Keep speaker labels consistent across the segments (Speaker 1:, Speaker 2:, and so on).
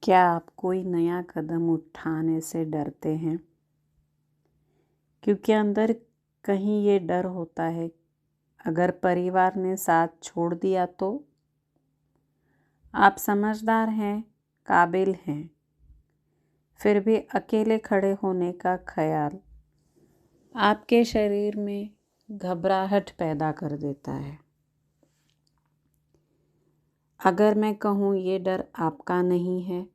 Speaker 1: क्या आप कोई नया कदम उठाने से डरते हैं? क्योंकि अंदर कहीं ये डर होता है, अगर परिवार ने साथ छोड़ दिया तो? आप समझदार हैं, काबिल हैं, फिर भी अकेले खड़े होने का ख्याल आपके शरीर में घबराहट पैदा कर देता है। अगर मैं कहूँ ये डर आपका नहीं है,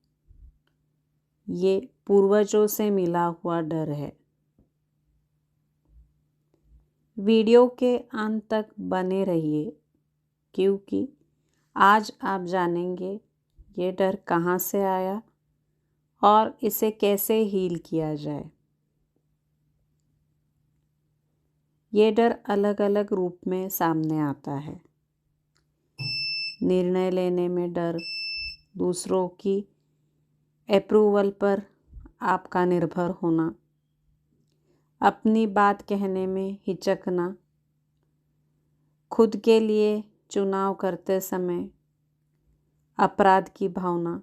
Speaker 1: ये पूर्वजों से मिला हुआ डर है। वीडियो के अंत तक बने रहिए, क्योंकि आज आप जानेंगे ये डर कहाँ से आया और इसे कैसे हील किया जाए। ये डर अलग अलग रूप में सामने आता है। निर्णय लेने में डर, दूसरों की अप्रूवल पर आपका निर्भर होना, अपनी बात कहने में हिचकना, खुद के लिए चुनाव करते समय अपराध की भावना,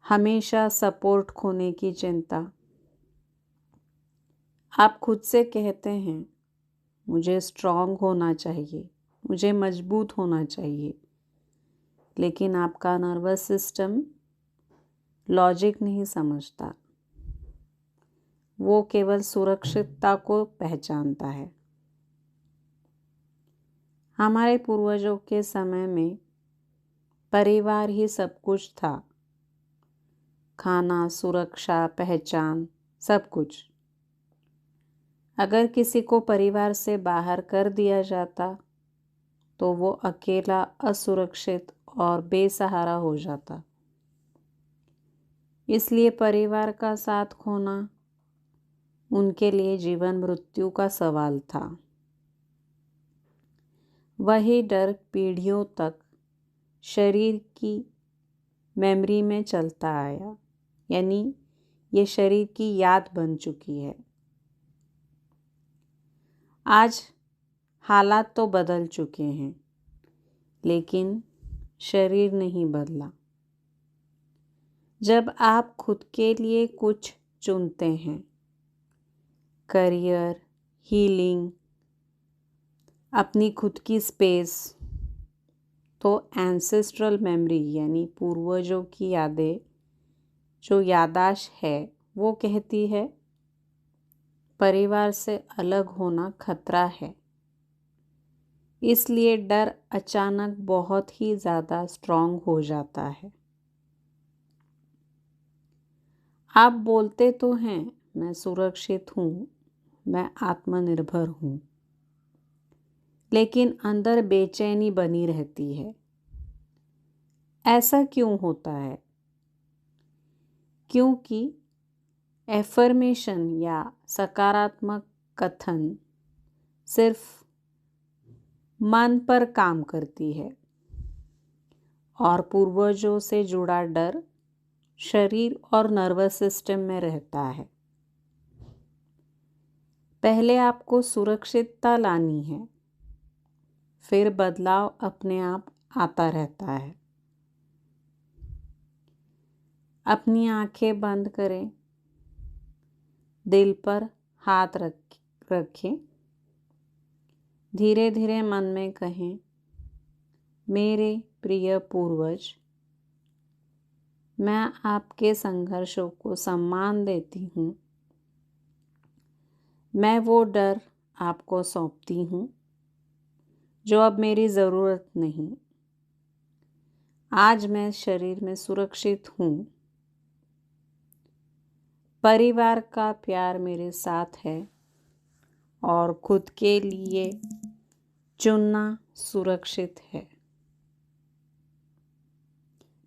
Speaker 1: हमेशा सपोर्ट खोने की चिंता। आप खुद से कहते हैं, मुझे स्ट्रांग होना चाहिए, मुझे मजबूत होना चाहिए, लेकिन आपका नर्वस सिस्टम लॉजिक नहीं समझता। वो केवल सुरक्षितता को पहचानता है। हमारे पूर्वजों के समय में परिवार ही सब कुछ था। खाना, सुरक्षा, पहचान, सब कुछ। अगर किसी को परिवार से बाहर कर दिया जाता तो वो अकेला, असुरक्षित और बेसहारा हो जाता। इसलिए परिवार का साथ खोना उनके लिए जीवन मृत्यु का सवाल था। वही डर पीढ़ियों तक शरीर की मेमोरी में चलता आया, यानी ये शरीर की याद बन चुकी है। आज हालात तो बदल चुके हैं, लेकिन शरीर नहीं बदला। जब आप खुद के लिए कुछ चुनते हैं, करियर, हीलिंग, अपनी खुद की स्पेस, तो एंसेस्ट्रल मेमोरी यानी पूर्वजों की यादें, जो याददाश्त है, वो कहती है परिवार से अलग होना खतरा है। इसलिए डर अचानक बहुत ही ज़्यादा स्ट्रॉन्ग हो जाता है। आप बोलते तो हैं, मैं सुरक्षित हूँ, मैं आत्मनिर्भर हूँ, लेकिन अंदर बेचैनी बनी रहती है। ऐसा क्यों होता है? क्योंकि एफर्मेशन या सकारात्मक कथन सिर्फ मन पर काम करती है और पूर्वजों से जुड़ा डर शरीर और नर्वस सिस्टम में रहता है। पहले आपको सुरक्षितता लानी है, फिर बदलाव अपने आप आता रहता है। अपनी आंखें बंद करें, दिल पर हाथ रखें, धीरे धीरे मन में कहें, मेरे प्रिय पूर्वज, मैं आपके संघर्षों को सम्मान देती हूँ। मैं वो डर आपको सौंपती हूँ जो अब मेरी ज़रूरत नहीं। आज मैं शरीर में सुरक्षित हूँ। परिवार का प्यार मेरे साथ है और खुद के लिए चुनना सुरक्षित है।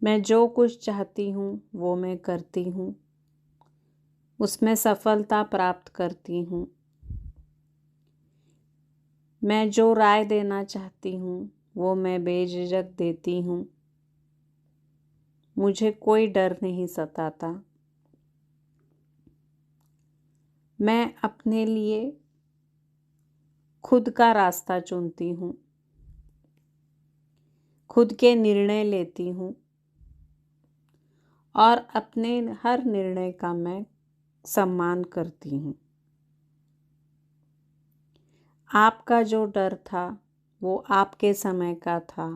Speaker 1: मैं जो कुछ चाहती हूँ वो मैं करती हूँ, उसमें सफलता प्राप्त करती हूँ। मैं जो राय देना चाहती हूँ वो मैं बेझिझक देती हूँ। मुझे कोई डर नहीं सताता। मैं अपने लिए खुद का रास्ता चुनती हूँ, खुद के निर्णय लेती हूँ। और अपने हर निर्णय का मैं सम्मान करती हूँ। आपका जो डर था वो आपके समय का था,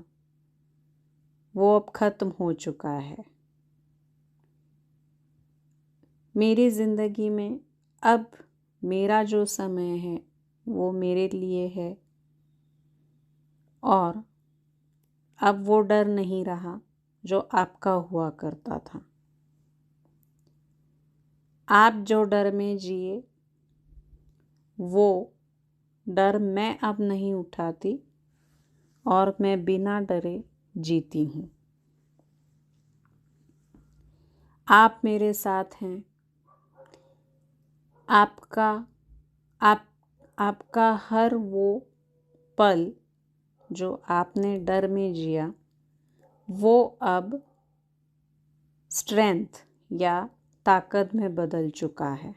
Speaker 1: वो अब खत्म हो चुका है। मेरी ज़िंदगी में अब मेरा जो समय है वो मेरे लिए है, और अब वो डर नहीं रहा जो आपका हुआ करता था। आप जो डर में जिए वो डर मैं अब नहीं उठाती, और मैं बिना डरे जीती हूँ। आप मेरे साथ हैं। आपका हर वो पल जो आपने डर में जिया वो अब स्ट्रेंथ या ताकत में बदल चुका है।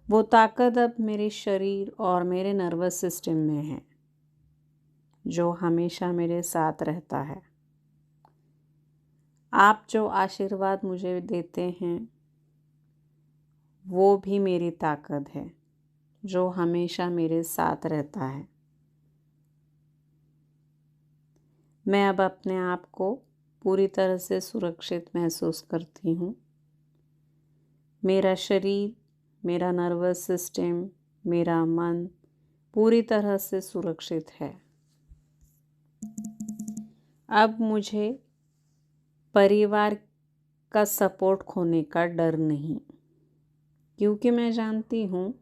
Speaker 1: वो ताकत अब मेरे शरीर और मेरे नर्वस सिस्टम में है, जो हमेशा मेरे साथ रहता है। आप जो आशीर्वाद मुझे देते हैं वो भी मेरी ताकत है, जो हमेशा मेरे साथ रहता है। मैं अब अपने आप को पूरी तरह से सुरक्षित महसूस करती हूँ। मेरा शरीर, मेरा नर्वस सिस्टम, मेरा मन पूरी तरह से सुरक्षित है। अब मुझे परिवार का सपोर्ट खोने का डर नहीं, क्योंकि मैं जानती हूँ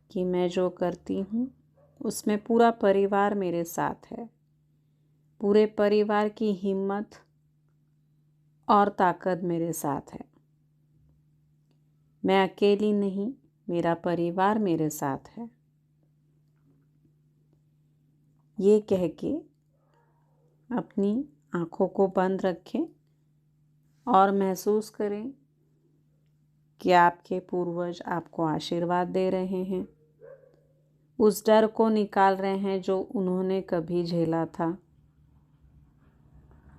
Speaker 1: कि मैं जो करती हूँ उसमें पूरा परिवार मेरे साथ है। पूरे परिवार की हिम्मत और ताकत मेरे साथ है। मैं अकेली नहीं, मेरा परिवार मेरे साथ है। ये कह के अपनी आँखों को बंद रखें और महसूस करें कि आपके पूर्वज आपको आशीर्वाद दे रहे हैं, उस डर को निकाल रहे हैं जो उन्होंने कभी झेला था,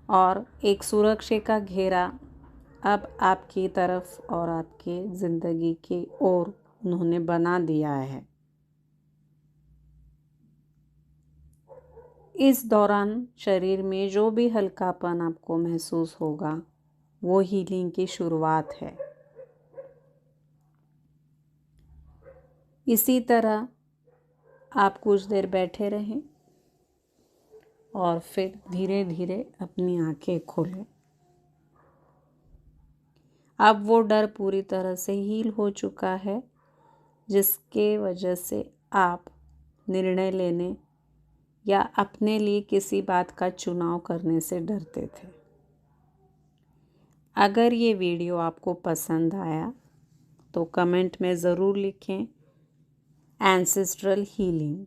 Speaker 1: और एक सुरक्षा का घेरा अब आपकी तरफ और आपके ज़िंदगी की ओर उन्होंने बना दिया है। इस दौरान शरीर में जो भी हल्कापन आपको महसूस होगा वो हीलिंग की शुरुआत है। इसी तरह आप कुछ देर बैठे रहें और फिर धीरे धीरे अपनी आंखें खोलें। अब वो डर पूरी तरह से हील हो चुका है, जिसके वजह से आप निर्णय लेने या अपने लिए किसी बात का चुनाव करने से डरते थे। अगर ये वीडियो आपको पसंद आया तो कमेंट में ज़रूर लिखें एंसेस्ट्रल हीलिंग।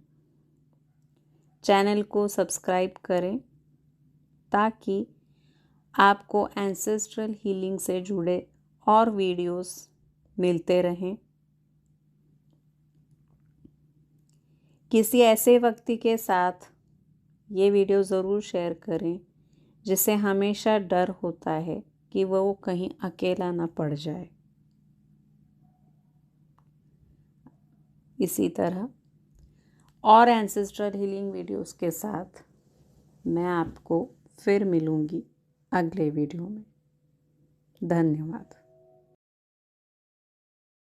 Speaker 1: चैनल को सब्सक्राइब करें ताकि आपको एंसेस्ट्रल हीलिंग से जुड़े और वीडियोस मिलते रहें। किसी ऐसे व्यक्ति के साथ ये वीडियो ज़रूर शेयर करें जिसे हमेशा डर होता है कि वो कहीं अकेला ना पड़ जाए। इसी तरह और एंसेस्ट्रल हीलिंग वीडियोस के साथ मैं आपको फिर मिलूँगी अगले वीडियो में। धन्यवाद।